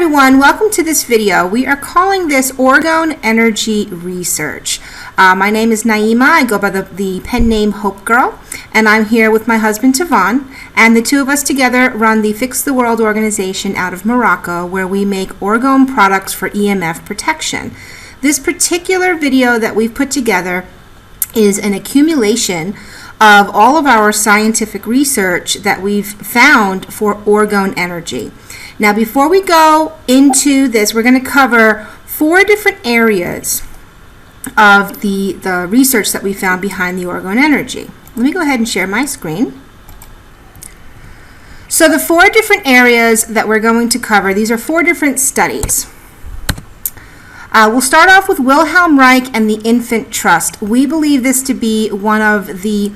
everyone, welcome to this video. We are calling this Orgone Energy Research. My name is Naima. I go by the pen name Hope Girl, and I'm here with my husband Tavan, and the two of us together run the Fix the World organization out of Morocco, where we make orgone products for EMF protection. This particular video that we've put together is an accumulation of all of our scientific research that we've found for orgone energy. Now, before we go into this, we're going to cover 4 different areas of the research that we found behind the orgone energy. Let me go ahead and share my screen. So the 4 different areas that we're going to cover, these are 4 different studies. We'll start off with Wilhelm Reich and the Infant Trust. We believe this to be one of the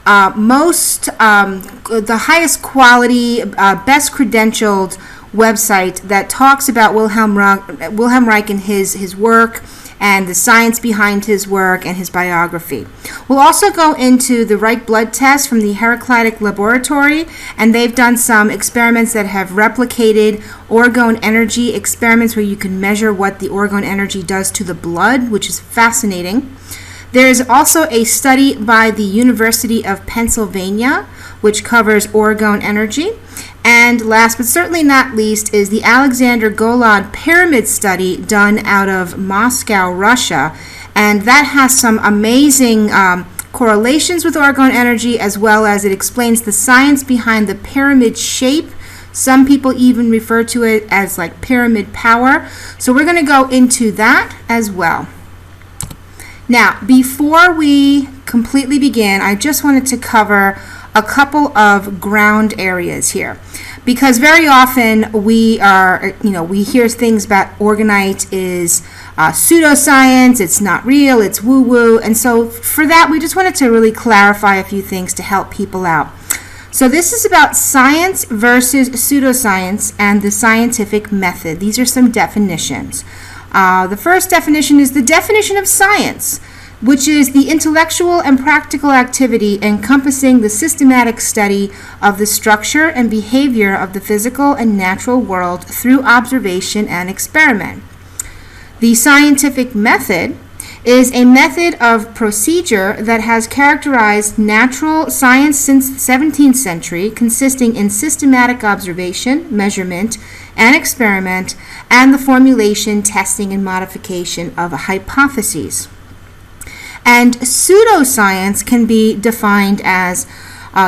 the highest quality, best credentialed website that talks about Wilhelm Reich and his work and the science behind his work and his biography. We'll also go into the Reich blood test from the Heraclitic Laboratory, and they've done some experiments that have replicated orgone energy experiments where you can measure what the orgone energy does to the blood, which is fascinating. There's also a study by the University of Pennsylvania, which covers orgone energy. And last but certainly not least is the Alexander Golod Pyramid study done out of Moscow, Russia. And that has some amazing correlations with orgone energy, as well as it explains the science behind the pyramid shape. Some people even refer to it as like pyramid power. So we're going to go into that as well. Now, before we completely begin, I just wanted to cover a couple of ground areas here, because very often we hear things about orgonite is pseudoscience, it's not real, it's woo-woo, and so for that we just wanted to really clarify a few things to help people out. So this is about science versus pseudoscience and the scientific method. These are some definitions. The first definition is the definition of science, which is the intellectual and practical activity encompassing the systematic study of the structure and behavior of the physical and natural world through observation and experiment. The scientific method is a method of procedure that has characterized natural science since the 17th century, consisting in systematic observation, measurement, and experiment, and the formulation, testing, and modification of hypotheses. And pseudoscience can be defined as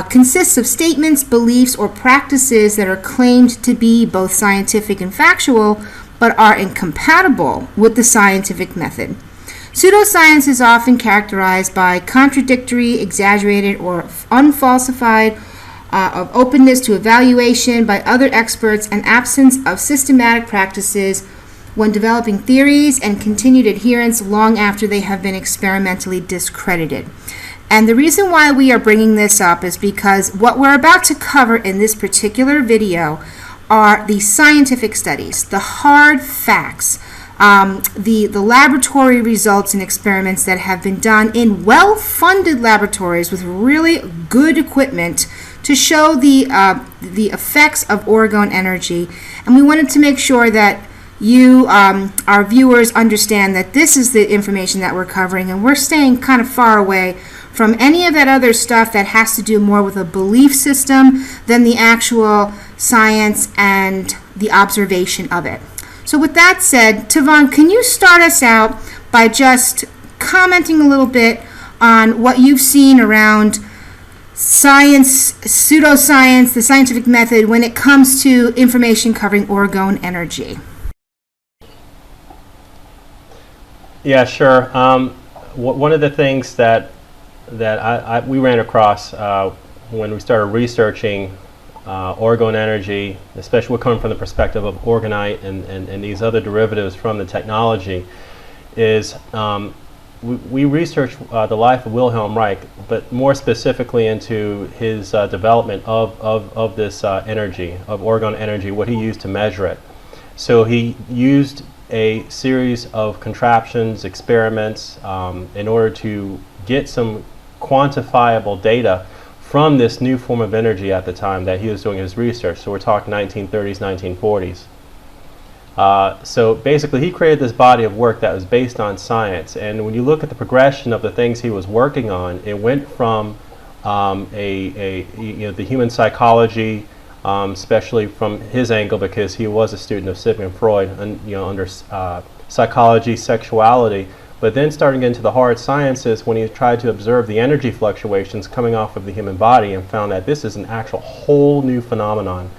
consists of statements, beliefs, or practices that are claimed to be both scientific and factual, but are incompatible with the scientific method. Pseudoscience is often characterized by contradictory, exaggerated, or unfalsified, of openness to evaluation by other experts, and absence of systematic practices when developing theories, and continued adherence long after they have been experimentally discredited. And the reason why we are bringing this up is because what we're about to cover in this particular video are the scientific studies, the hard facts, the laboratory results and experiments that have been done in well-funded laboratories with really good equipment to show the effects of orgone energy. And we wanted to make sure that you, our viewers, understand that this is the information that we're covering, and we're staying kind of far away from any of that other stuff that has to do more with a belief system than the actual science and the observation of it. So with that said, Tavan, can you start us out by just commenting a little bit on what you've seen around science, pseudoscience, the scientific method when it comes to information covering orgone energy? Yeah, sure. One of the things that we ran across when we started researching orgone energy, especially we're coming from the perspective of orgonite and these other derivatives from the technology, is we researched the life of Wilhelm Reich, but more specifically into his development of this energy, of orgone energy, what he used to measure it. So he used a series of contraptions, experiments, in order to get some quantifiable data from this new form of energy at the time that he was doing his research. So we're talking 1930s, 1940s. So basically he created this body of work that was based on science, and when you look at the progression of the things he was working on, it went from the human psychology, especially from his angle, because he was a student of Sigmund Freud, and under psychology, sexuality, but then starting into the hard sciences when he tried to observe the energy fluctuations coming off of the human body and found that this is an actual whole new phenomenon.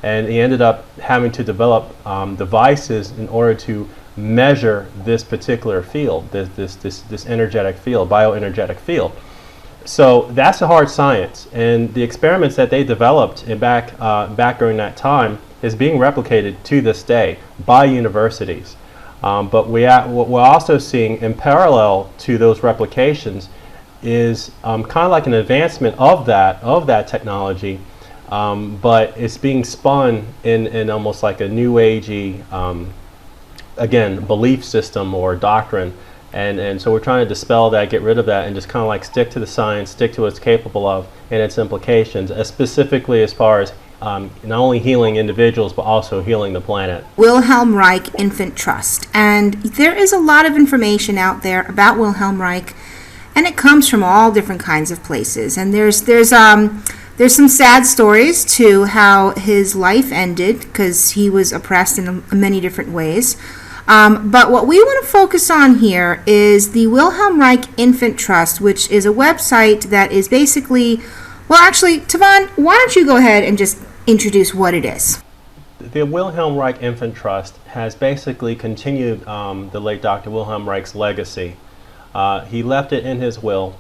And he ended up having to develop devices in order to measure this particular field, this energetic field, bioenergetic field. So that's a hard science, and the experiments that they developed back during that time is being replicated to this day by universities. But what we're also seeing in parallel to those replications is kind of like an advancement of that technology, but it's being spun in almost like a new agey, again, belief system or doctrine. And so we're trying to dispel that, get rid of that, and just kind of like stick to the science, stick to what it's capable of and its implications, specifically as far as not only healing individuals, but also healing the planet. Wilhelm Reich Infant Trust. And there is a lot of information out there about Wilhelm Reich, and it comes from all different kinds of places. And there's some sad stories to how his life ended, because he was oppressed in many different ways. But what we want to focus on here is the Wilhelm Reich Infant Trust, which is a website that is basically, well, actually, Tavon, why don't you go ahead and just introduce what it is? The Wilhelm Reich Infant Trust has basically continued the late Dr. Wilhelm Reich's legacy. He left it in his will,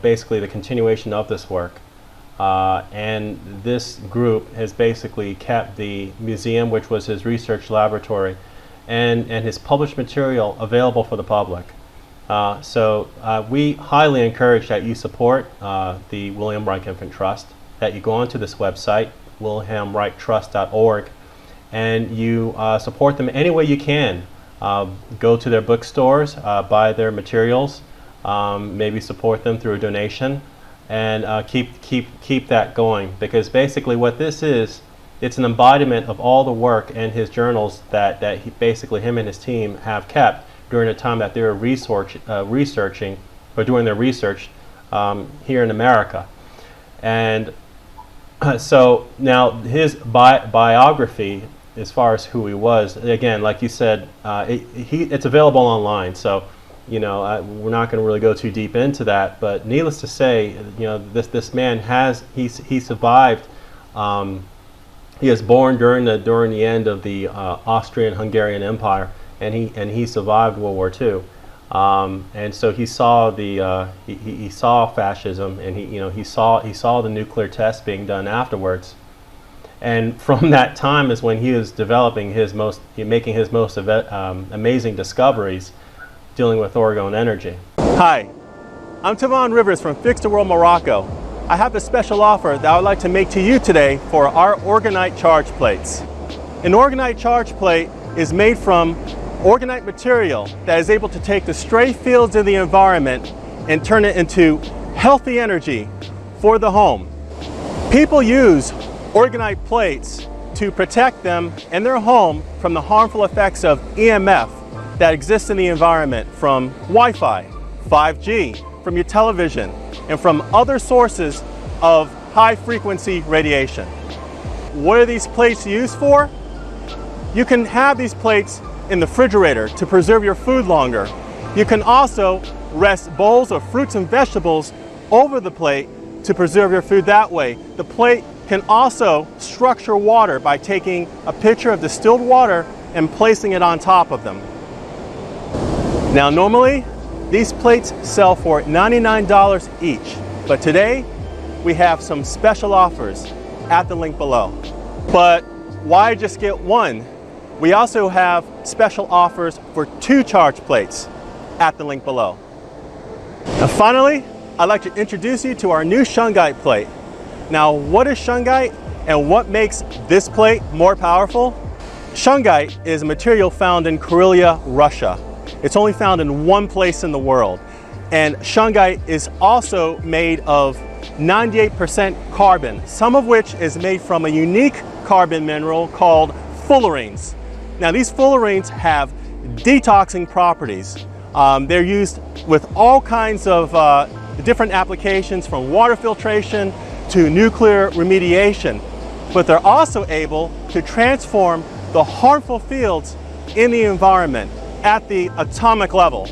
basically the continuation of this work. And this group has basically kept the museum, which was his research laboratory, and his published material available for the public. So we highly encourage that you support the Wilhelm Reich Infant Trust, that you go onto this website, wilhelmreichtrust.org, and you support them any way you can. Go to their bookstores, buy their materials, maybe support them through a donation, and keep that going, because basically what this is, it's an embodiment of all the work and his journals that him and his team have kept during the time that they were researching or doing their research here in America. And so now his biography, as far as who he was, again, like you said, it's available online. So we're not going to really go too deep into that. But needless to say, this man he survived. He was born during the end of the Austrian-Hungarian Empire, and he survived World War II, and so he saw he saw fascism, and he saw the nuclear tests being done afterwards, and from that time is when he was making his most amazing discoveries, dealing with orgone energy. Hi, I'm Tavon Rivers from Fix the World Morocco. I have a special offer that I would like to make to you today for our orgonite charge plates. An orgonite charge plate is made from orgonite material that is able to take the stray fields in the environment and turn it into healthy energy for the home. People use orgonite plates to protect them and their home from the harmful effects of EMF that exists in the environment from Wi-Fi, 5G, from your television, and from other sources of high-frequency radiation. What are these plates used for? You can have these plates in the refrigerator to preserve your food longer. You can also rest bowls of fruits and vegetables over the plate to preserve your food that way. The plate can also structure water by taking a pitcher of distilled water and placing it on top of them. Now normally, these plates sell for $99 each, but today we have some special offers at the link below. But why just get one? We also have special offers for 2 charge plates at the link below. And finally, I'd like to introduce you to our new shungite plate. Now, what is shungite and what makes this plate more powerful? Shungite is a material found in Karelia, Russia. It's only found in one place in the world. And shungite is also made of 98% carbon, some of which is made from a unique carbon mineral called fullerenes. Now these fullerenes have detoxing properties. They're used with all kinds of different applications, from water filtration to nuclear remediation. But they're also able to transform the harmful fields in the environment at the atomic level.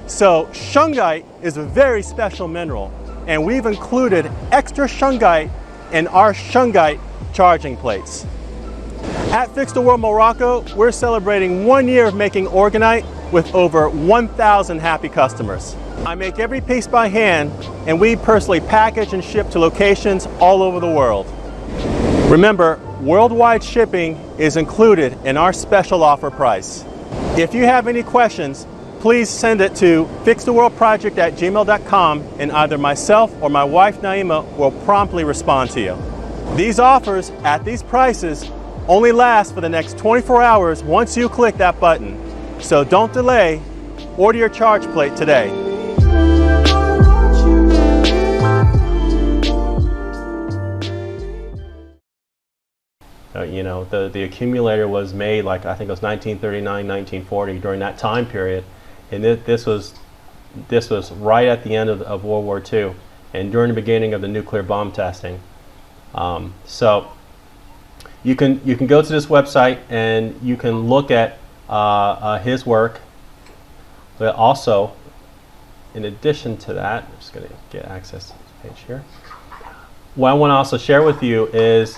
So shungite is a very special mineral, and we've included extra shungite in our shungite charging plates. At Fix the World Morocco, we're celebrating 1 year of making orgonite with over 1,000 happy customers. I make every piece by hand, and we personally package and ship to locations all over the world. Remember, worldwide shipping is included in our special offer price. If you have any questions, please send it to fixtheworldproject@gmail.com, and either myself or my wife Naima will promptly respond to you. These offers at these prices only last for the next 24 hours once you click that button. So don't delay, order your charge plate today. You know, the accumulator was made, like, I think it was 1939, 1940, during that time period. And this was right at the end of World War II and during the beginning of the nuclear bomb testing. So you can go to this website and you can look at his work. But also, in addition to that, I'm just going to get access to this page here. What I want to also share with you is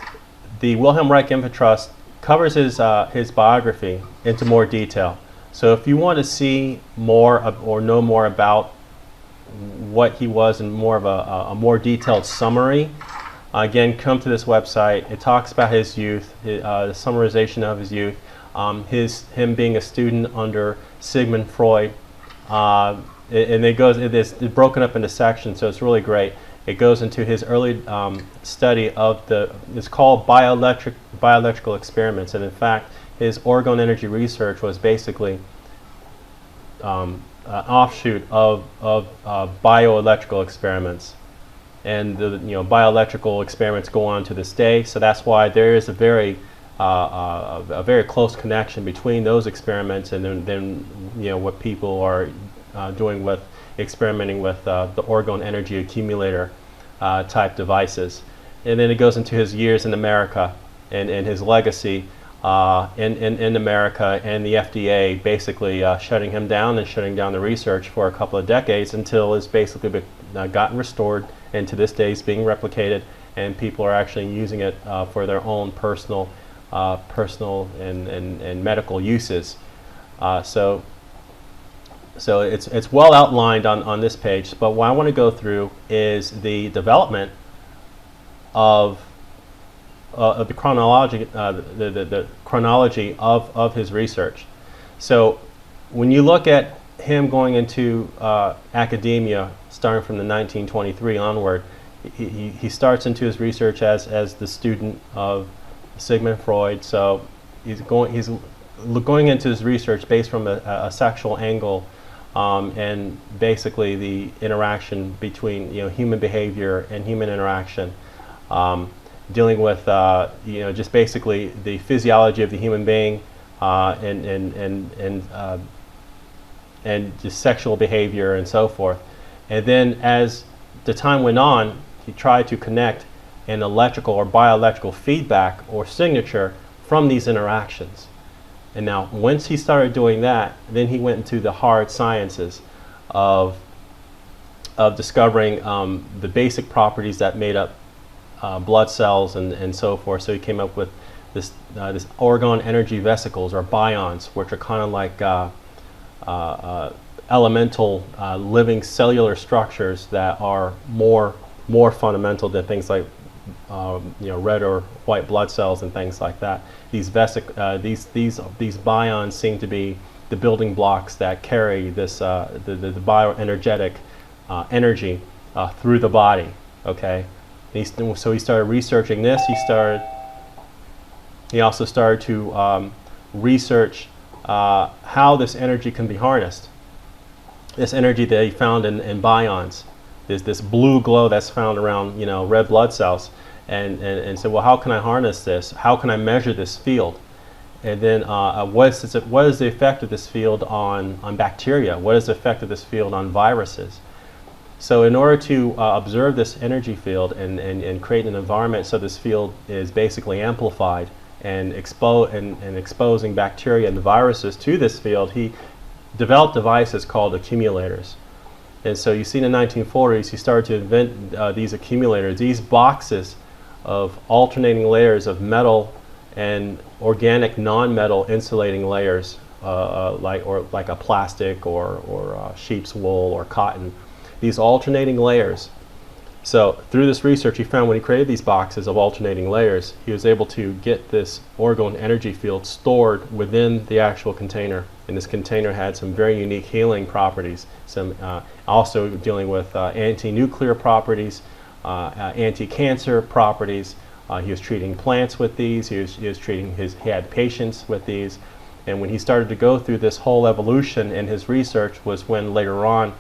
the Wilhelm Reich Infant Trust covers his biography into more detail. So if you want to see more or know more about what he was in more of a more detailed summary, again, come to this website. It talks about his youth, the summarization of his youth, him being a student under Sigmund Freud, and it's broken up into sections, so it's really great. It goes into his early study of it's called bioelectrical experiments, and in fact, his orgone energy research was basically an offshoot of bioelectrical experiments. And the bioelectrical experiments go on to this day, so that's why there is a very close connection between those experiments and then what people are doing with experimenting with the orgone energy accumulator type devices. And then it goes into his years in America and his legacy in America, and the FDA basically shutting him down and shutting down the research for a couple of decades until it's basically gotten restored, and to this day is being replicated, and people are actually using it for their own personal and medical uses. So it's well outlined on this page, but what I want to go through is the development of the chronology of his research. So when you look at him going into academia, starting from the 1923 onward, he starts into his research as the student of Sigmund Freud. So he's going into his research based from a sexual angle, and basically the interaction between human behavior and human interaction, dealing with just basically the physiology of the human being, and just sexual behavior and so forth. And then as the time went on, he tried to connect an electrical or bioelectrical feedback or signature from these interactions. And now once he started doing that, then he went into the hard sciences of discovering the basic properties that made up blood cells and so forth. So he came up with this orgone energy vesicles, or bions, which are kind of like elemental living cellular structures that are more fundamental than things like red or white blood cells and things like that. These bions seem to be the building blocks that carry this the bioenergetic energy through the body. Okay, so he started researching this. He also started to research how this energy can be harnessed. This energy that he found in bions, this blue glow that's found around red blood cells, and said, well, how can I harness this? How can I measure this field? And then what is the effect of this field on bacteria? What is the effect of this field on viruses? So in order to observe this energy field and create an environment so this field is basically amplified and exposing bacteria and viruses to this field, he developed devices called accumulators. And so you see in the 1940s, he started to invent these accumulators, these boxes of alternating layers of metal and organic non-metal insulating layers, like a plastic or sheep's wool or cotton. These alternating layers. So through this research, he found when he created these boxes of alternating layers, he was able to get this orgone energy field stored within the actual container. And this container had some very unique healing properties, some also dealing with anti-nuclear properties, anti-cancer properties. He was treating plants with these. He had patients with these. And when he started to go through this whole evolution in his research was when later on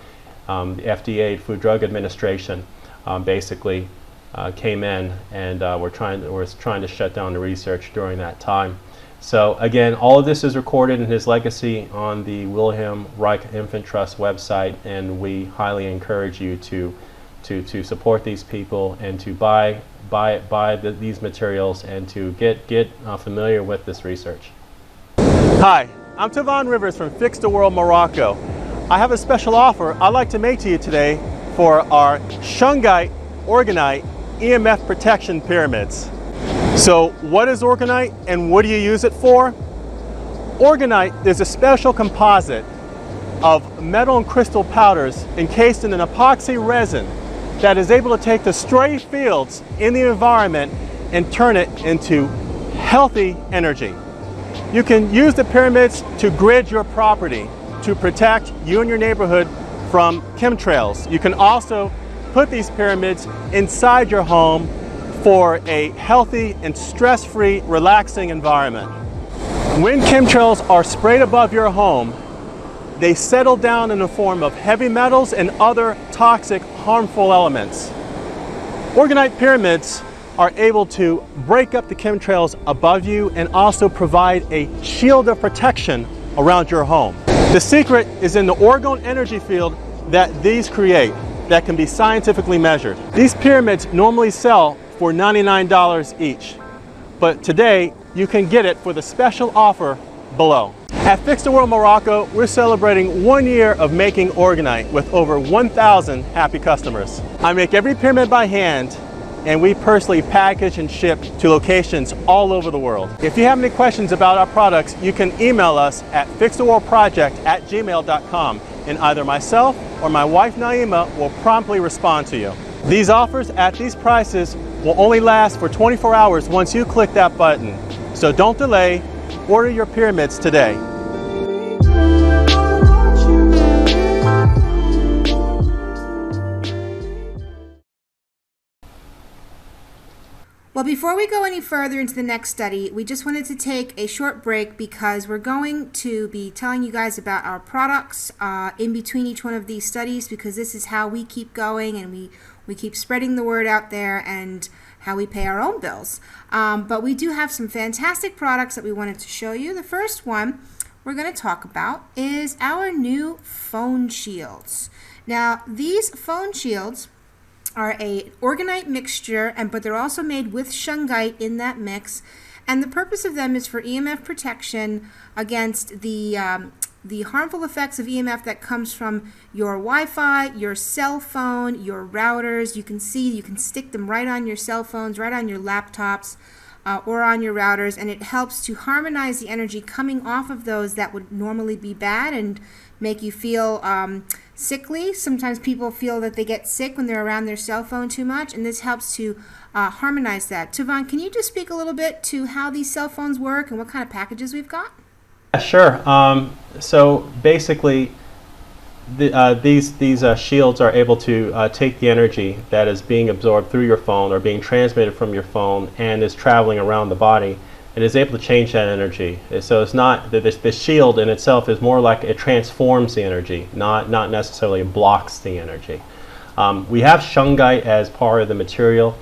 the FDA, Food Drug Administration, basically came in and was trying to shut down the research during that time. So again, all of this is recorded in his legacy on the Wilhelm Reich Infant Trust website, and we highly encourage you to support these people and to buy these materials and to get familiar with this research. Hi, I'm Tavon Rivers from Fix the World Morocco. I have a special offer I'd like to make to you today for our shungite orgonite EMF protection pyramids. So what is orgonite and what do you use it for? Orgonite is a special composite of metal and crystal powders encased in an epoxy resin that is able to take the stray fields in the environment and turn it into healthy energy. You can use the pyramids to grid your property to protect you and your neighborhood from chemtrails. You can also put these pyramids inside your home for a healthy and stress-free, relaxing environment. When chemtrails are sprayed above your home, they settle down in the form of heavy metals and other toxic, harmful elements. Orgonite pyramids are able to break up the chemtrails above you and also provide a shield of protection around your home. The secret is in the orgone energy field that these create that can be scientifically measured. These pyramids normally sell for $99 each, but today you can get it for the special offer below. At Fix the World Morocco, we're celebrating 1 year of making orgonite with over 1,000 happy customers. I make every pyramid by hand, and we personally package and ship to locations all over the world. If you have any questions about our products, you can email us at fixtheworldproject@gmail.com, and either myself or my wife Naima will promptly respond to you. These offers at these prices will only last for 24 hours once you click that button. So don't delay, order your pyramids today. Well, before we go any further into the next study, we just wanted to take a short break because we're going to be telling you guys about our products in between each one of these studies, because this is how we keep going and we keep spreading the word out there and how we pay our own bills. But we do have some fantastic products that we wanted to show you. The first one we're going to talk about is our new phone shields. Now, these phone shields are a orgonite mixture, but they're also made with shungite in that mix, and the purpose of them is for EMF protection against the harmful effects of EMF that comes from your Wi-Fi, your cell phone, your routers. You can stick them right on your cell phones, right on your laptops, or on your routers, and it helps to harmonize the energy coming off of those that would normally be bad and make you feel sickly. Sometimes people feel that they get sick when they're around their cell phone too much, and this helps to harmonize that. Tavon, can you just speak a little bit to how these cell phones work and what kind of packages we've got? Sure. So basically, these shields are able to take the energy that is being absorbed through your phone or being transmitted from your phone and is traveling around the body, and is able to change that energy. So it's not that the shield in itself is more like it transforms the energy, not necessarily blocks the energy. We have shungite as part of the material.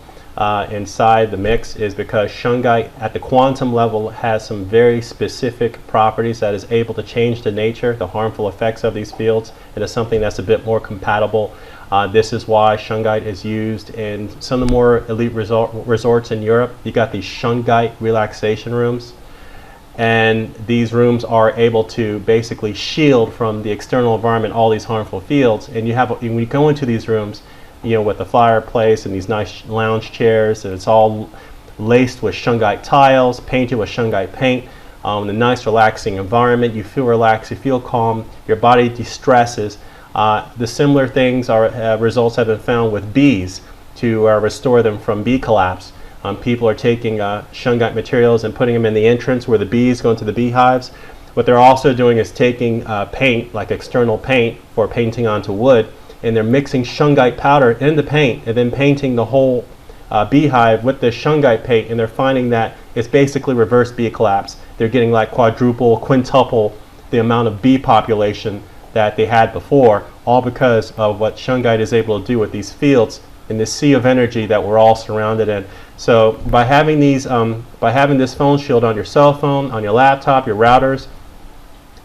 inside the mix is because shungite at the quantum level has some very specific properties that is able to change the nature, the harmful effects of these fields. It is something that's a bit more compatible. This is why shungite is used in some of the more elite resorts in Europe. You got these shungite relaxation rooms, and these rooms are able to basically shield from the external environment all these harmful fields. And you have, when you go into these rooms, you know, with the fireplace and these nice lounge chairs, and it's all laced with shungite tiles, painted with shungite paint. The nice relaxing environment. You feel relaxed, you feel calm, your body de-stresses. The similar things are results have been found with bees to restore them from bee collapse. People are taking shungite materials and putting them in the entrance where the bees go into the beehives. What they're also doing is taking paint, like external paint for painting onto wood, and they're mixing shungite powder in the paint and then painting the whole beehive with the shungite paint, and they're finding that it's basically reverse bee collapse. They're getting like quadruple, quintuple the amount of bee population that they had before, all because of what shungite is able to do with these fields in this sea of energy that we're all surrounded in. So by having these, by having this phone shield on your cell phone, on your laptop, your routers,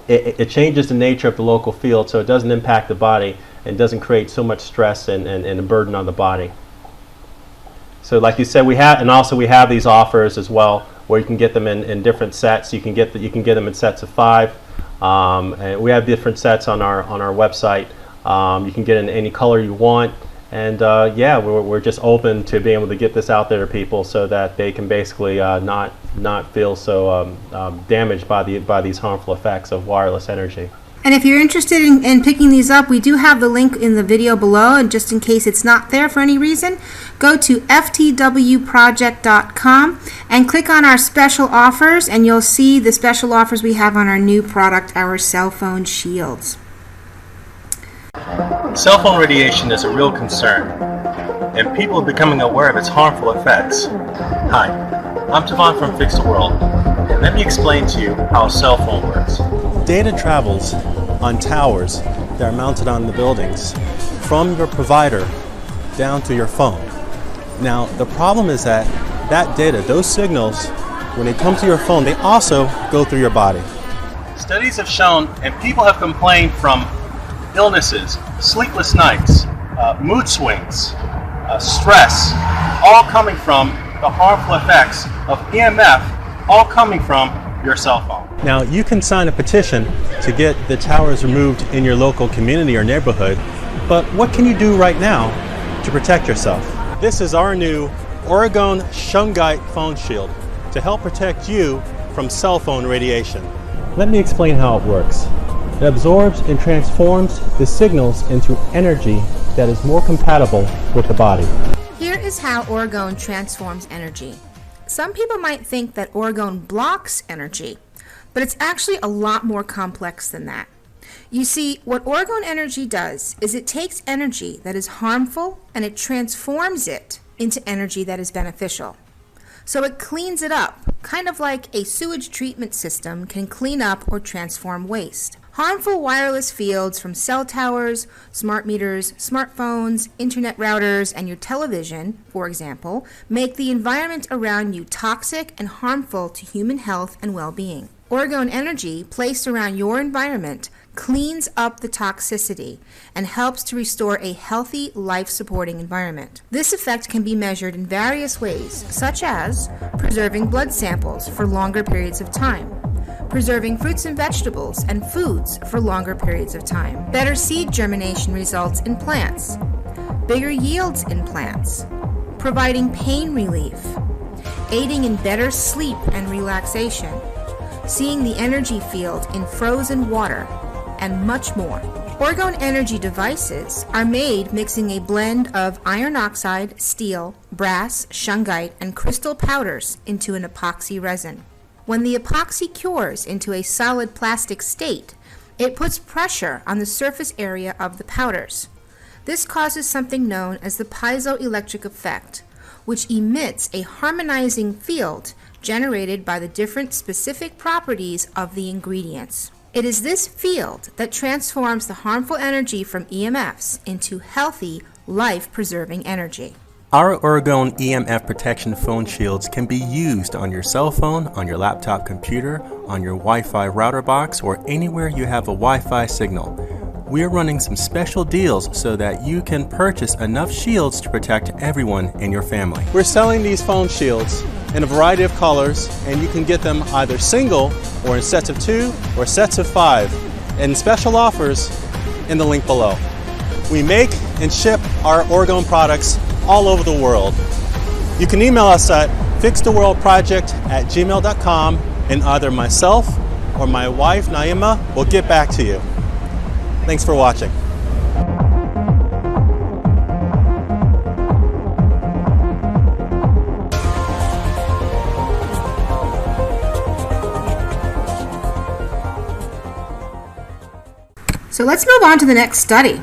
it changes the nature of the local field, so it doesn't impact the body and doesn't create so much stress and a burden on the body. So like you said, we have these offers as well, where you can get them in different sets. You can get them in sets of 5. And we have different sets on our website. You can get in any color you want, and yeah, we're just open to being able to get this out there to people so that they can basically not feel so damaged by these harmful effects of wireless energy. And if you're interested in picking these up, we do have the link in the video below, and just in case it's not there for any reason, go to ftwproject.com and click on our special offers, and you'll see the special offers we have on our new product, our cell phone shields. Cell phone radiation is a real concern, and people are becoming aware of its harmful effects. Hi, I'm Tavon from Fix the World, and let me explain to you how a cell phone works. Data travels on towers that are mounted on the buildings from your provider down to your phone. Now, the problem is that data, those signals, when they come to your phone, they also go through your body. Studies have shown, and people have complained from illnesses, sleepless nights, mood swings, stress, all coming from the harmful effects of EMF, all coming from your cell phone. Now, you can sign a petition to get the towers removed in your local community or neighborhood, but what can you do right now to protect yourself? This is our new ORGONE shungite phone shield to help protect you from cell phone radiation. Let me explain how it works. It absorbs and transforms the signals into energy that is more compatible with the body. Here is how ORGONE transforms energy. Some people might think that ORGONE blocks energy, but it's actually a lot more complex than that. You see, what ORGONE energy does is it takes energy that is harmful and it transforms it into energy that is beneficial. So it cleans it up, kind of like a sewage treatment system can clean up or transform waste. Harmful wireless fields from cell towers, smart meters, smartphones, internet routers, and your television, for example, make the environment around you toxic and harmful to human health and well-being. ORGONE energy placed around your environment cleans up the toxicity and helps to restore a healthy, life-supporting environment. This effect can be measured in various ways, such as preserving blood samples for longer periods of time, preserving fruits and vegetables and foods for longer periods of time, better seed germination results in plants, bigger yields in plants, providing pain relief, aiding in better sleep and relaxation, seeing the energy field in frozen water, and much more. ORGONE energy devices are made mixing a blend of iron oxide, steel, brass, shungite, and crystal powders into an epoxy resin. When the epoxy cures into a solid plastic state, it puts pressure on the surface area of the powders. This causes something known as the piezoelectric effect, which emits a harmonizing field generated by the different specific properties of the ingredients. It is this field that transforms the harmful energy from EMFs into healthy, life-preserving energy. Our ORGONE EMF protection phone shields can be used on your cell phone, on your laptop computer, on your Wi-Fi router box, or anywhere you have a Wi-Fi signal. We are running some special deals so that you can purchase enough shields to protect everyone in your family. We're selling these phone shields in a variety of colors, and you can get them either single or in sets of 2 or sets of 5, and special offers in the link below. We make and ship our ORGONE products all over the world. You can email us at fixtheworldproject@gmail.com, and either myself or my wife Naima will get back to you. Thanks for watching. So let's move on to the next study.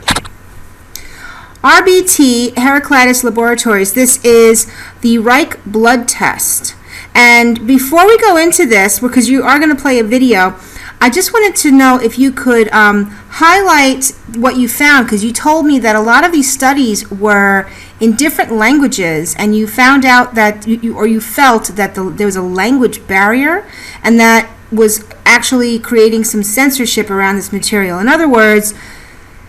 RBT Heraclitus Laboratories. This is the Reich blood test. And before we go into this, because you are going to play a video, I just wanted to know if you could highlight what you found, because you told me that a lot of these studies were in different languages, and you found out that you felt that there was a language barrier, and that was actually creating some censorship around this material. In other words,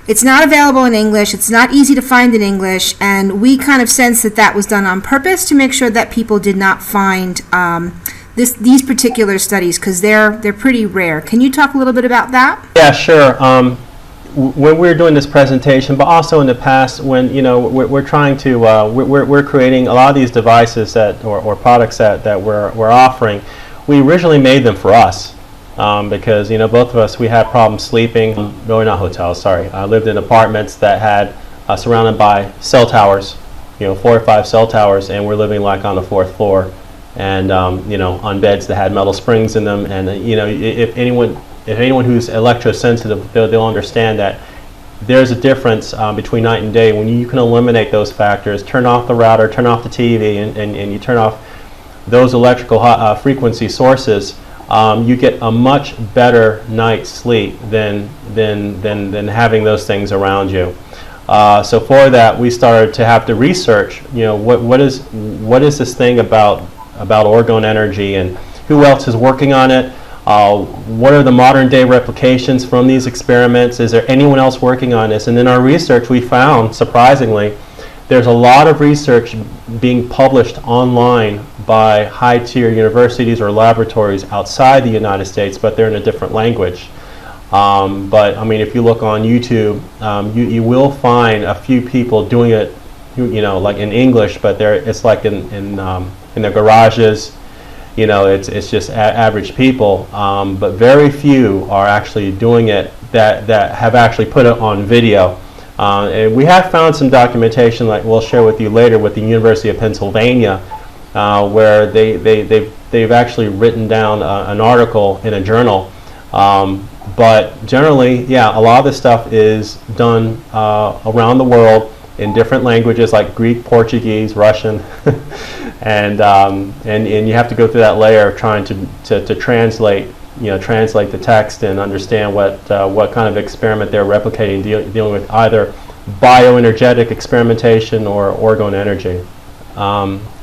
it's not available in English, it's not easy to find in English, and we kind of sense that that was done on purpose to make sure that people did not find these particular studies, because they're pretty rare. Can you talk a little bit about that? Yeah, sure. When we were doing this presentation, but also in the past, when we're trying to we're creating a lot of these devices or products that we're offering. We originally made them for us. Because both of us, we had problems sleeping. No, not hotels. Sorry, I lived in apartments that had surrounded by cell towers, 4 or 5 cell towers, and we're living like on the 4th floor, and on beds that had metal springs in them. And if anyone who's electrosensitive, they'll understand that there's a difference between night and day when you can eliminate those factors. Turn off the router, turn off the TV, and you turn off those electrical frequency sources. You get a much better night's sleep than having those things around you. So for that, we started to have to research. What is this thing about ORGONE energy, and who else is working on it? What are the modern day replications from these experiments? Is there anyone else working on this? And in our research, we found, surprisingly, there's a lot of research being published online by high-tier universities or laboratories outside the United States, but they're in a different language. But I mean, if you look on YouTube, you will find a few people doing it, like in English, but it's like in their garages. It's just average people, but very few are actually doing it that have actually put it on video. And we have found some documentation, like we'll share with you later, with the University of Pennsylvania, where they've actually written down an article in a journal. But generally, yeah, a lot of this stuff is done around the world in different languages like Greek, Portuguese, Russian, and you have to go through that layer of trying to translate. Translate the text and understand what kind of experiment they're replicating, dealing with either bioenergetic experimentation or ORGONE energy.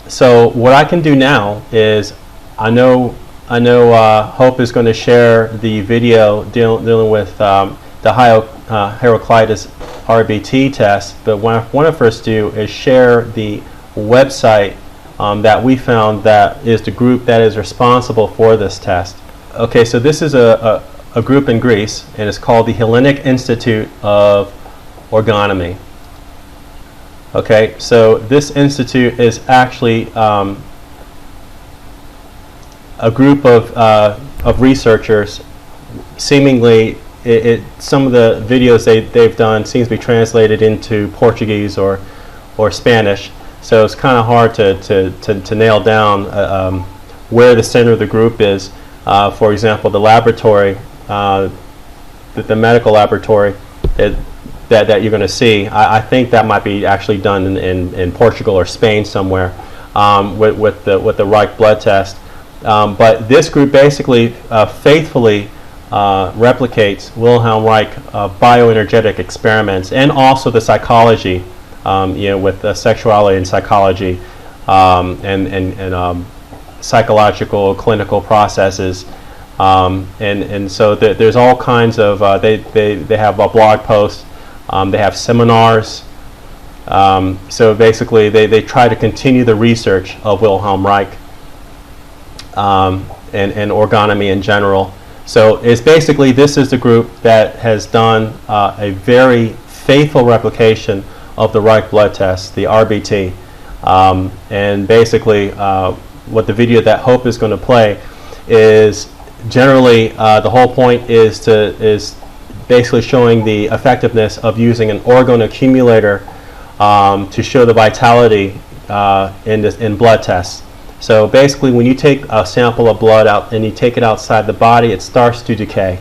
So what I can do now is, I know Hope is going to share the video dealing with the Heraclitus RBT test, but what I want to first do is share the website that we found that is the group that is responsible for this test. Okay, so this is a group in Greece, and it's called the Hellenic Institute of Orgonomy. Okay, so this institute is actually a group of researchers. Seemingly, some of the videos they've done seems to be translated into Portuguese or Spanish. So it's kind of hard to nail down where the center of the group is. For example, the laboratory, the medical laboratory that you're going to see, I think that might be actually done in Portugal or Spain somewhere with the Reich blood test. But this group basically faithfully replicates Wilhelm Reich bioenergetic experiments, and also the psychology with sexuality and psychology, and psychological clinical processes. And so there's all kinds of, they have a blog post, they have seminars. So basically they try to continue the research of Wilhelm Reich, and orgonomy in general. So it's basically, this is the group that has done a very faithful replication of the Reich blood test, the RBT. And basically what the video that Hope is going to play is generally the whole point is basically showing the effectiveness of using an orgone accumulator to show the vitality in blood tests. So basically, when you take a sample of blood out and you take it outside the body, it starts to decay.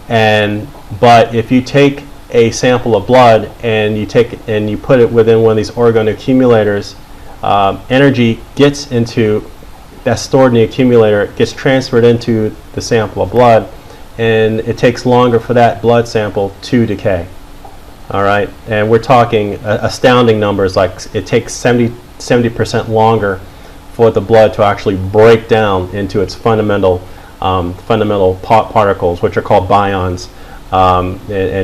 But if you take a sample of blood and you put it within one of these orgone accumulators, energy gets into that's stored in the accumulator, gets transferred into the sample of blood, and it takes longer for that blood sample to decay. All right, and we're talking astounding numbers, like it takes 70% longer for the blood to actually break down into its fundamental particles, which are called bions. And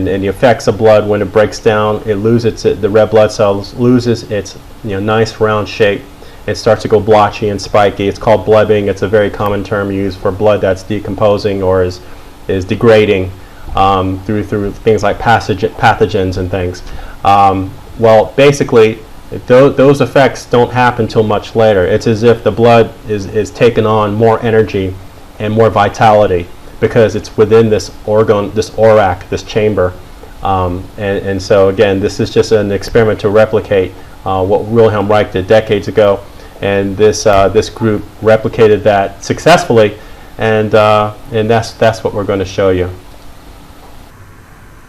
the effects of blood, when it breaks down, it loses the red blood cells loses its nice round shape. It starts to go blotchy and spiky. It's called blebbing. It's a very common term used for blood that's decomposing or is degrading through things like pathogens and things. Well, basically, those effects don't happen until much later. It's as if the blood is taking on more energy and more vitality because it's within this orgone, this ORAC, this chamber. And so again, this is just an experiment to replicate what Wilhelm Reich did decades ago, and this group replicated that successfully, and that's what we're going to show you.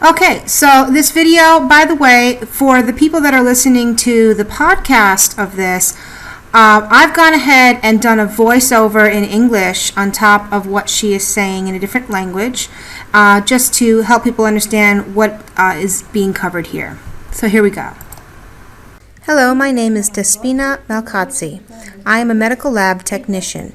Okay, so this video, by the way, for the people that are listening to the podcast of this, I've gone ahead and done a voiceover in English on top of what she is saying in a different language, just to help people understand what is being covered here. So here we go. Hello, my name is Despina Malkatsi. I am a medical lab technician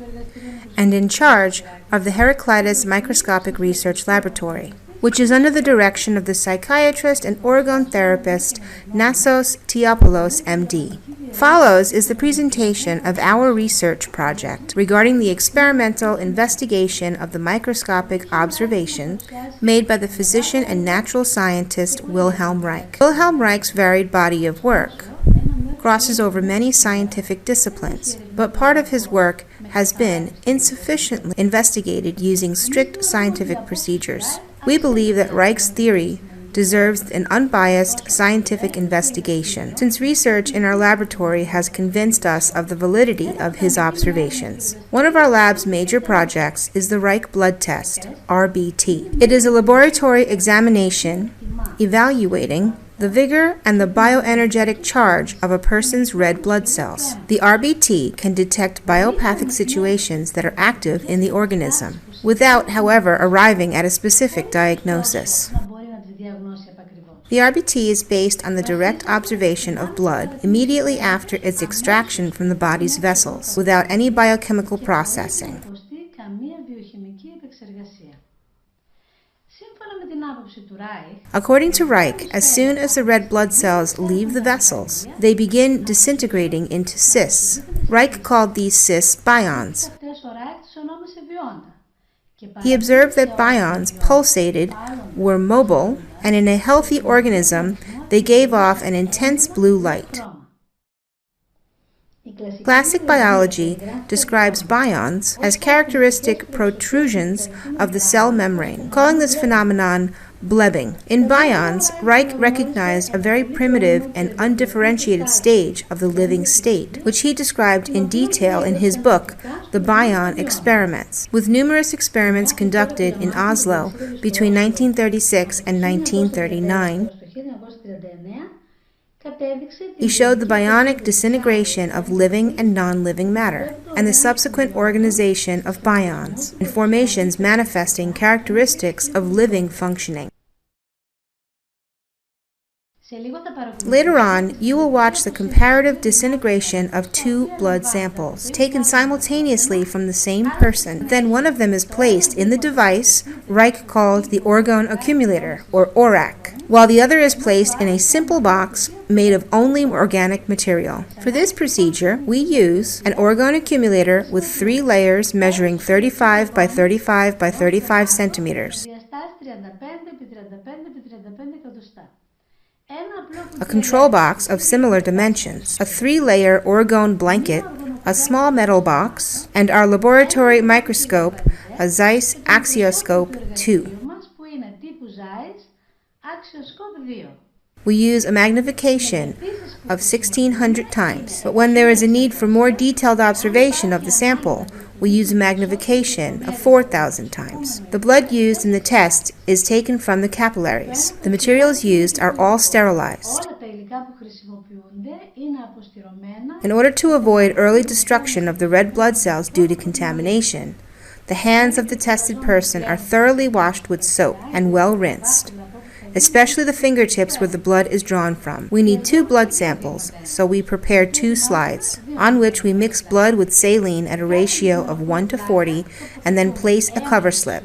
and in charge of the Heraclitus Microscopic Research Laboratory, which is under the direction of the psychiatrist and orgone therapist Nassos Tiopoulos, MD. Follows is the presentation of our research project regarding the experimental investigation of the microscopic observation made by the physician and natural scientist Wilhelm Reich. Wilhelm Reich's varied body of work crosses over many scientific disciplines, but part of his work has been insufficiently investigated using strict scientific procedures. We believe that Reich's theory deserves an unbiased scientific investigation, since research in our laboratory has convinced us of the validity of his observations. One of our lab's major projects is the Reich blood test, RBT. It is a laboratory examination evaluating the vigor and the bioenergetic charge of a person's red blood cells. The RBT can detect biopathic situations that are active in the organism, without, however, arriving at a specific diagnosis. The RBT is based on the direct observation of blood immediately after its extraction from the body's vessels, without any biochemical processing. According to Reich, as soon as the red blood cells leave the vessels, they begin disintegrating into cysts. Reich called these cysts bions. He observed that bions pulsated, were mobile, and in a healthy organism, they gave off an intense blue light. Classic biology describes bions as characteristic protrusions of the cell membrane, calling this phenomenon blebbing. In bions, Reich recognized a very primitive and undifferentiated stage of the living state, which he described in detail in his book, The Bion Experiments. With numerous experiments conducted in Oslo between 1936 and 1939, he showed the bionic disintegration of living and non-living matter, and the subsequent organization of bions, and formations manifesting characteristics of living functioning. Later on, you will watch the comparative disintegration of two blood samples, taken simultaneously from the same person. Then one of them is placed in the device Reich called the ORGONE accumulator, or ORAC, while the other is placed in a simple box made of only organic material. For this procedure, we use an ORGONE accumulator with 3 layers measuring 35 by 35 by 35 centimeters. A control box of similar dimensions, a 3-layer ORGONE blanket, a small metal box, and our laboratory microscope, a Zeiss Axioscope 2. We use a magnification of 1600 times, but when there is a need for more detailed observation of the sample, we use a magnification of 4,000 times. The blood used in the test is taken from the capillaries. The materials used are all sterilized. In order to avoid early destruction of the red blood cells due to contamination, the hands of the tested person are thoroughly washed with soap and well rinsed, especially the fingertips where the blood is drawn from. We need 2 blood samples, so we prepare 2 slides, on which we mix blood with saline at a ratio of 1:40 and then place a cover slip.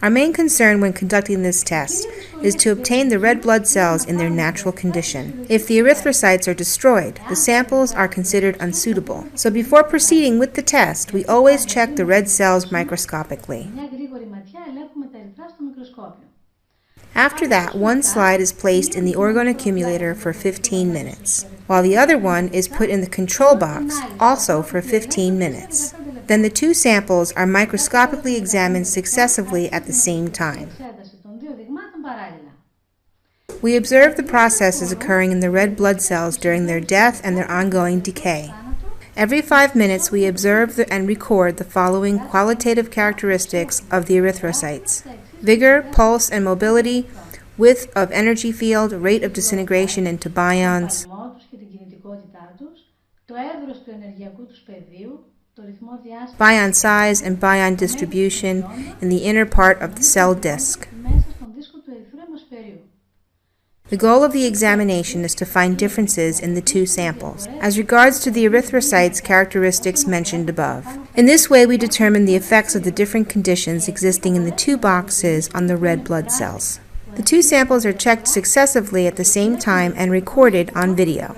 Our main concern when conducting this test is to obtain the red blood cells in their natural condition. If the erythrocytes are destroyed, the samples are considered unsuitable. So before proceeding with the test, we always check the red cells microscopically. After that, one slide is placed in the ORGONE accumulator for 15 minutes, while the other one is put in the control box, also for 15 minutes. Then the 2 samples are microscopically examined successively at the same time. We observe the processes occurring in the red blood cells during their death and their ongoing decay. Every 5 minutes we observe and record the following qualitative characteristics of the erythrocytes: vigor, pulse, and mobility, width of energy field, rate of disintegration into bions, bion size and bion distribution in the inner part of the cell disk. The goal of the examination is to find differences in the 2 samples, as regards to the erythrocytes characteristics mentioned above. In this way, we determine the effects of the different conditions existing in the 2 boxes on the red blood cells. The 2 samples are checked successively at the same time and recorded on video.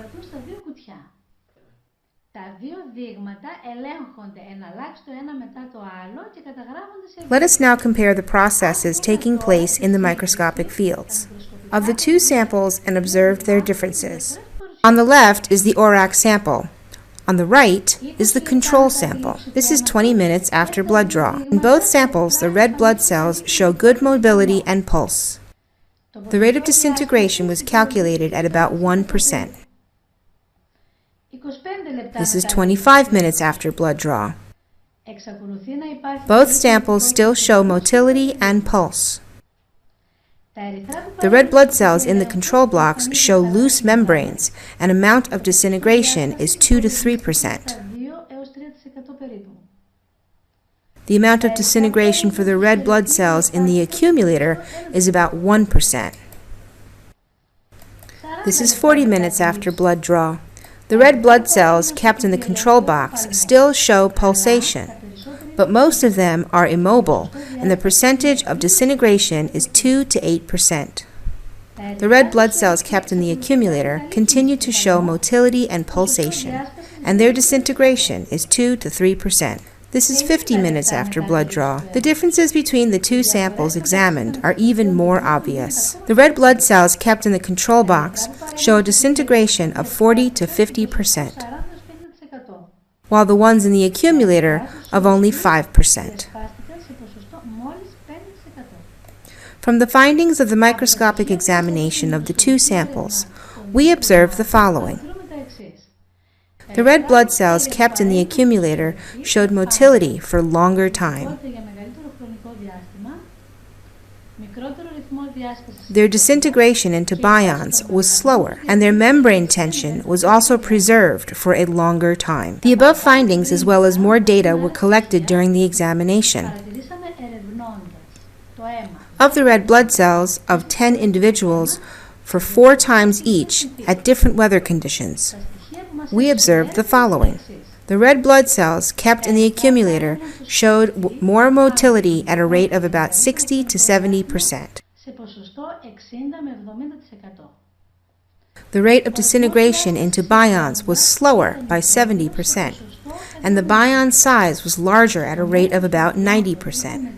Let us now compare the processes taking place in the microscopic fields of the 2 samples and observe their differences. On the left is the ORAC sample. On the right is the control sample. This is 20 minutes after blood draw. In both samples, the red blood cells show good mobility and pulse. The rate of disintegration was calculated at about 1%. This is 25 minutes after blood draw. Both samples still show motility and pulse. The red blood cells in the control blocks show loose membranes, and amount of disintegration is 2 to 3%. The amount of disintegration for the red blood cells in the accumulator is about 1%. This is 40 minutes after blood draw. The red blood cells kept in the control box still show pulsation, but most of them are immobile, and the percentage of disintegration is 2 to 8%. The red blood cells kept in the accumulator continue to show motility and pulsation, and their disintegration is 2 to 3%. This is 50 minutes after blood draw. The differences between the 2 samples examined are even more obvious. The red blood cells kept in the control box show a disintegration of 40 to 50%, while the ones in the accumulator of only 5%. From the findings of the microscopic examination of the 2 samples, we observe the following. The red blood cells kept in the accumulator showed motility for longer time. Their disintegration into bions was slower, and their membrane tension was also preserved for a longer time. The above findings, as well as more data, were collected during the examination. Of the red blood cells of 10 individuals, for 4 times each at different weather conditions, we observed the following. The red blood cells kept in the accumulator showed more motility at a rate of about 60 to 70%. The rate of disintegration into bions was slower by 70%, and the bion size was larger at a rate of about 90%.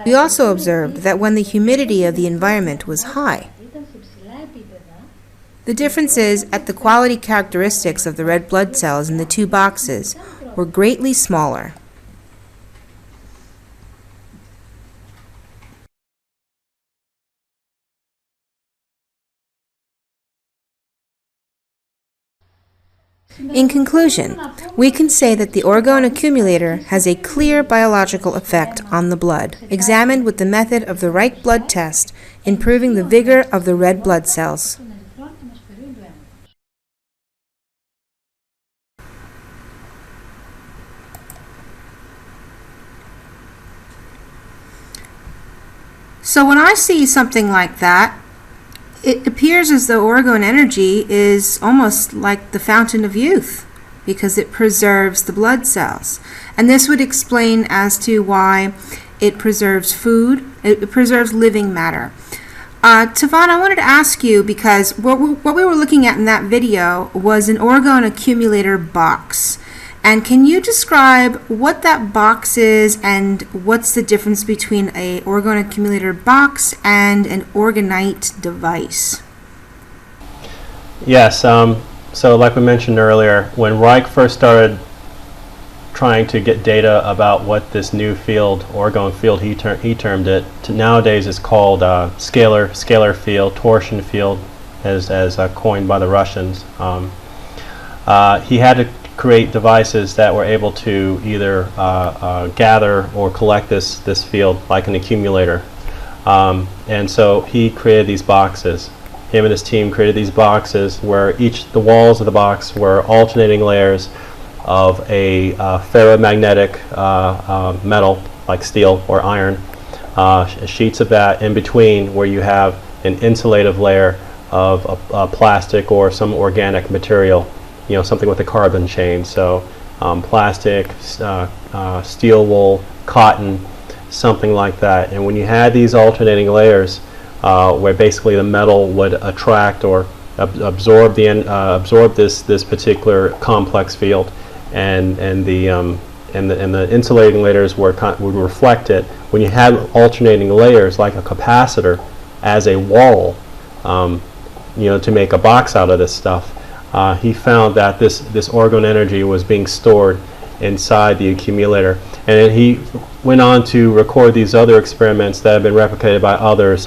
We also observed that when the humidity of the environment was high, the differences at the quality characteristics of the red blood cells in the 2 boxes were greatly smaller. In conclusion, we can say that the orgone accumulator has a clear biological effect on the blood, examined with the method of the Reich blood test, improving the vigor of the red blood cells. So when I see something like that, it appears as though orgone energy is almost like the fountain of youth because it preserves the blood cells. And this would explain as to why it preserves food, it preserves living matter. Tavan, I wanted to ask you, because what we were looking at in that video was an orgone accumulator box. And can you describe what that box is and what's the difference between a orgone accumulator box and an orgonite device? Yes, so like we mentioned earlier, when Reich first started trying to get data about what this new field, orgone field, he termed it, nowadays is called scalar field, torsion field, as coined by the Russians. He had to create devices that were able to either gather or collect this field like an accumulator. And so he created these boxes. Him and his team created these boxes where the walls of the box were alternating layers of a ferromagnetic metal like steel or iron, sheets of that in between where you have an insulative layer of plastic or some organic material, something with a carbon chain. So plastic, steel wool, cotton, something like that. And when you had these alternating layers where basically the metal would attract or absorb this particular complex field, and the insulating layers would reflect it. When you had alternating layers like a capacitor as a wall, to make a box out of this stuff, he found that this orgone energy was being stored inside the accumulator. And he went on to record these other experiments that have been replicated by others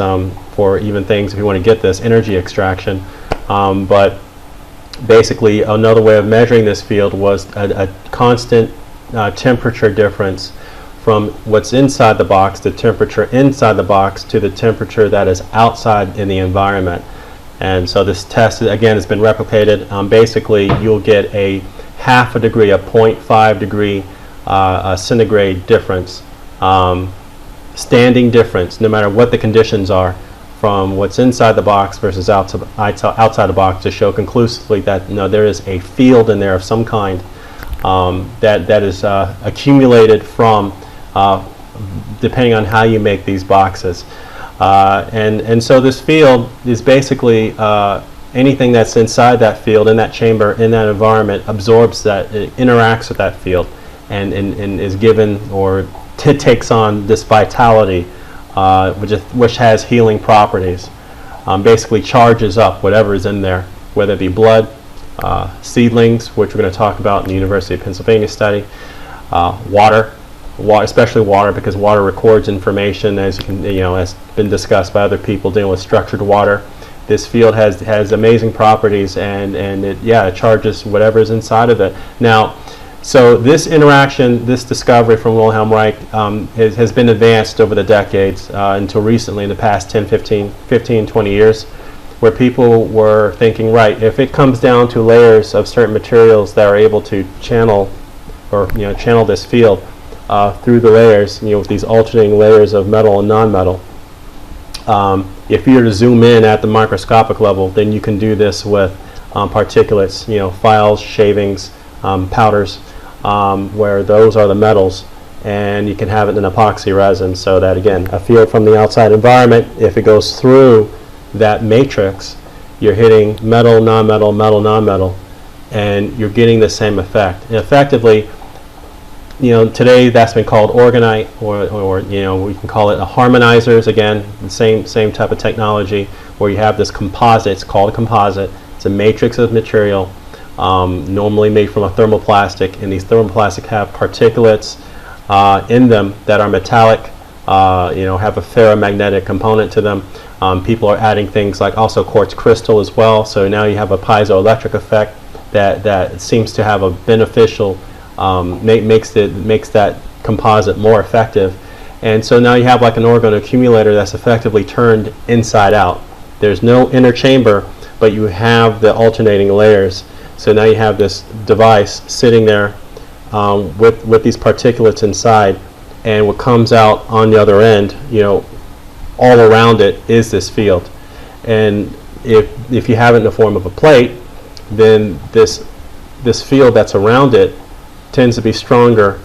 for even things, if you want to get this, energy extraction. But basically another way of measuring this field was a constant temperature difference from what's inside the box, the temperature inside the box, to the temperature that is outside in the environment. And so this test, again, has been replicated. Basically, you'll get a half a degree, a 0.5 degree centigrade difference, standing difference, no matter what the conditions are, from what's inside the box versus outside the box, to show conclusively that there is a field in there of some kind that is accumulated from, depending on how you make these boxes. And so this field is basically anything that's inside that field, in that chamber, in that environment, absorbs that, it interacts with that field, and is given or takes on this vitality, which has healing properties. Basically charges up whatever is in there, whether it be blood, seedlings, which we're going to talk about in the University of Pennsylvania study, water, especially water, because water records information, as has been discussed by other people dealing with structured water. This field has amazing properties, and it charges whatever is inside of it. Now, So this interaction, this discovery from Wilhelm Reich has been advanced over the decades until recently in the past 10, 15, 20 years, where people were thinking, right, if it comes down to layers of certain materials that are able to channel or channel this field through the layers, with these alternating layers of metal and non-metal, if you were to zoom in at the microscopic level, then you can do this with particulates, files, shavings, powders, where those are the metals, and you can have it in epoxy resin, so that again, a field from the outside environment, if it goes through that matrix, you're hitting metal, non-metal, metal, non-metal, and you're getting the same effect. And effectively, today that's been called orgonite, or we can call it harmonizers. Again, the same type of technology, where you have this composite. It's called a composite. It's a matrix of material, normally made from a thermoplastic, and these thermoplastic have particulates in them that are metallic, have a ferromagnetic component to them. People are adding things like also quartz crystal as well, so now you have a piezoelectric effect that seems to have a beneficial, makes that composite more effective. And so now you have like an orgone accumulator that's effectively turned inside out. There's no inner chamber, but you have the alternating layers. So now you have this device sitting there with these particulates inside, and what comes out on the other end, all around it is this field. And if you have it in the form of a plate, then this field that's around it tends to be stronger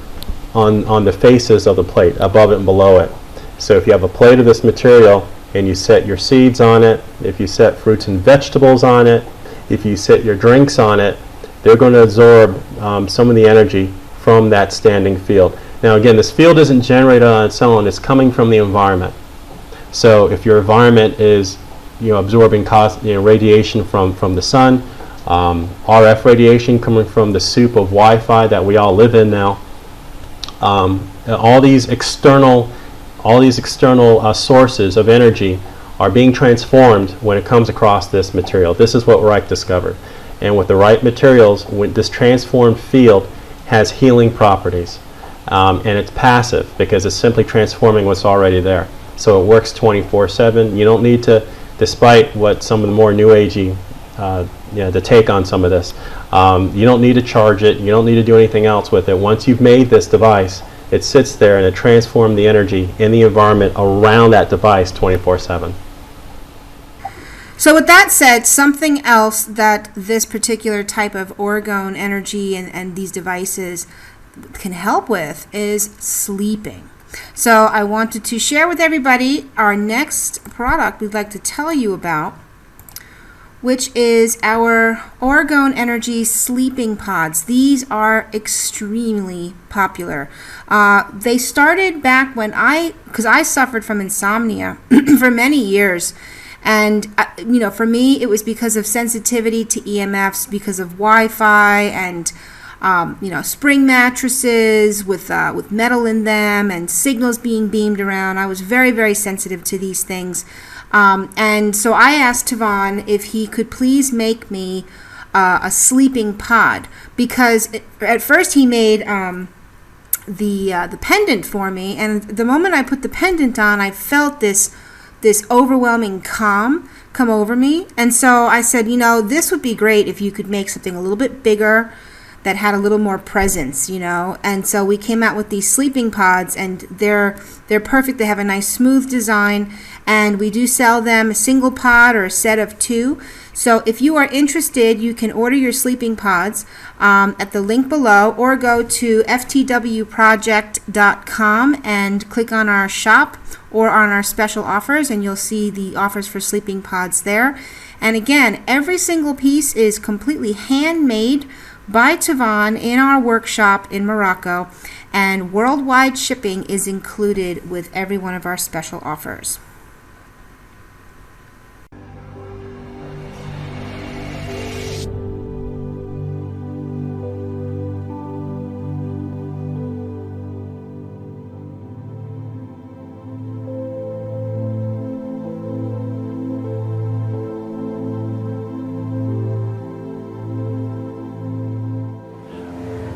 on the faces of the plate, above it and below it. So if you have a plate of this material and you set your seeds on it, if you set fruits and vegetables on it, if you set your drinks on it, they're going to absorb some of the energy from that standing field. Now again, this field isn't generated on its own, it's coming from the environment. So if your environment is absorbing radiation from the sun, RF radiation coming from the soup of Wi-Fi that we all live in now, all these external sources of energy are being transformed when it comes across this material. This is what Reich discovered. And with the right materials, this transformed field has healing properties. And it's passive because it's simply transforming what's already there. So it works 24/7. You don't need to, despite what some of the more new agey, the take on some of this, you don't need to charge it. You don't need to do anything else with it. Once you've made this device, it sits there and it transforms the energy in the environment around that device 24/7. So with that said, something else that this particular type of orgone energy and these devices can help with is sleeping. So I wanted to share with everybody our next product we'd like to tell you about, which is our Orgone Energy sleeping pods. These are extremely popular. They started back when because I suffered from insomnia for many years. And, for me, it was because of sensitivity to EMFs, because of Wi-Fi and, spring mattresses with metal in them and signals being beamed around. I was very, very sensitive to these things. And so I asked Tavon if he could please make me a sleeping pod, because at first he made the pendant for me, and the moment I put the pendant on, I felt this overwhelming calm come over me. And so I said, this would be great if you could make something a little bit bigger that had a little more presence, And so we came out with these sleeping pods, and they're perfect. They have a nice smooth design, and we do sell them a single pod or a set of 2. So if you are interested, you can order your sleeping pods at the link below, or go to ftwproject.com and click on our shop or on our special offers, and you'll see the offers for sleeping pods there. And again, every single piece is completely handmade by Tavon in our workshop in Morocco, and worldwide shipping is included with every one of our special offers.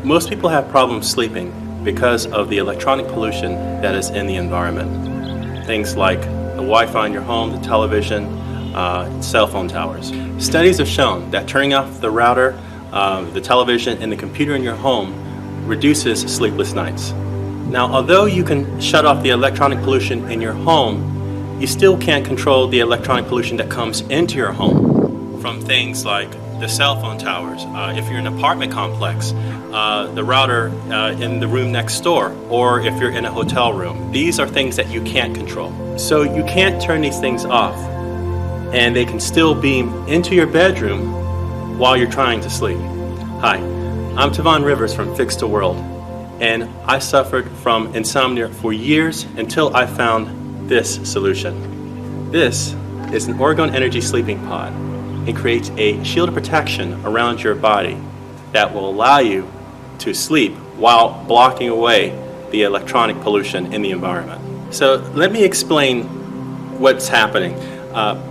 Most people have problems sleeping because of the electronic pollution that is in the environment. Things like the Wi-Fi in your home, the television, cell phone towers. Studies have shown that turning off the router, the television, and the computer in your home reduces sleepless nights. Now, although you can shut off the electronic pollution in your home, you still can't control the electronic pollution that comes into your home from things like the cell phone towers, if you're in an apartment complex, the router in the room next door, or if you're in a hotel room. These are things that you can't control. So you can't turn these things off, and they can still beam into your bedroom while you're trying to sleep. Hi, I'm Tavon Rivers from Fix the World, and I suffered from insomnia for years until I found this solution. This is an Orgone Energy sleeping pod. It creates a shield of protection around your body that will allow you to sleep while blocking away the electronic pollution in the environment. So let me explain what's happening.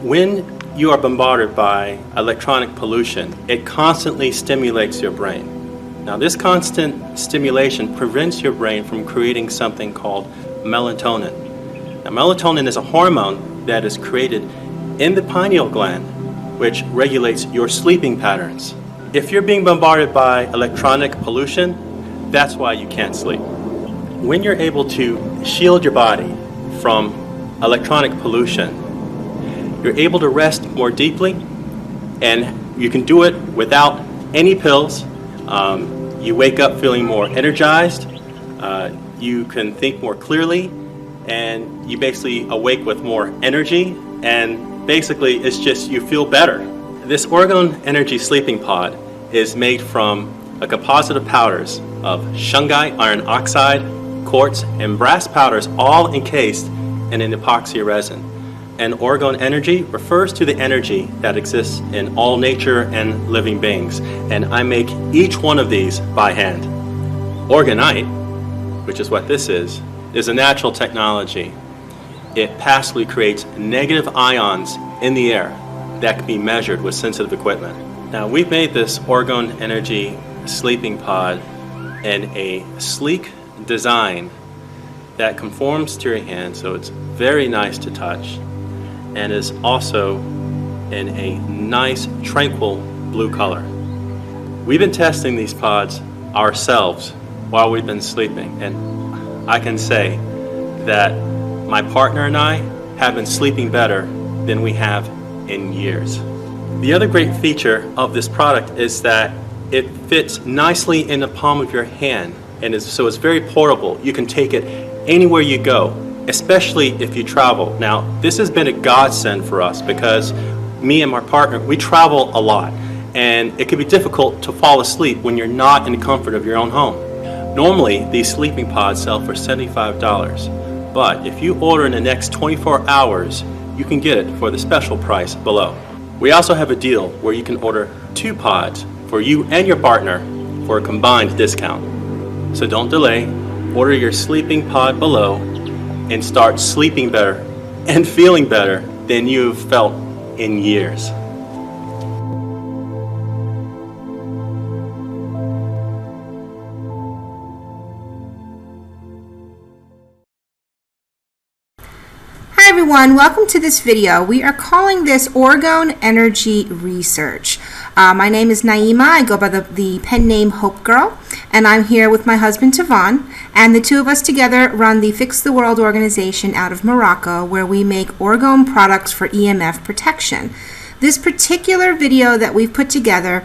When you are bombarded by electronic pollution, it constantly stimulates your brain. Now, this constant stimulation prevents your brain from creating something called melatonin. Now, melatonin is a hormone that is created in the pineal gland, which regulates your sleeping patterns. If you're being bombarded by electronic pollution, that's why you can't sleep. When you're able to shield your body from electronic pollution, you're able to rest more deeply, and you can do it without any pills. You wake up feeling more energized, you can think more clearly, and you basically awake with more energy, and basically it's just you feel better. This Orgone Energy sleeping pod is made from a composite of powders of shungite, iron oxide, quartz, and brass powders, all encased in an epoxy resin. And Orgone Energy refers to the energy that exists in all nature and living beings. And I make each one of these by hand. Orgonite, which is what this is a natural technology. It passively creates negative ions in the air that can be measured with sensitive equipment. Now, we've made this Orgone Energy sleeping pod in a sleek design that conforms to your hand, so it's very nice to touch, and is also in a nice, tranquil blue color. We've been testing these pods ourselves while we've been sleeping, and I can say that my partner and I have been sleeping better than we have in years. The other great feature of this product is that it fits nicely in the palm of your hand, and so it's very portable. You can take it anywhere you go, especially if you travel. Now, this has been a godsend for us because me and my partner, we travel a lot, and it can be difficult to fall asleep when you're not in the comfort of your own home. Normally, these sleeping pods sell for $75. But if you order in the next 24 hours, you can get it for the special price below. We also have a deal where you can order 2 pods for you and your partner for a combined discount. So don't delay, order your sleeping pod below and start sleeping better and feeling better than you've felt in years. Hi everyone, welcome to this video. We are calling this Orgone Energy Research. My name is Naima. I go by the pen name Hope Girl, and I'm here with my husband Tavon, and the two of us together run the Fix the World organization out of Morocco, where we make Orgone products for EMF protection. This particular video that we've put together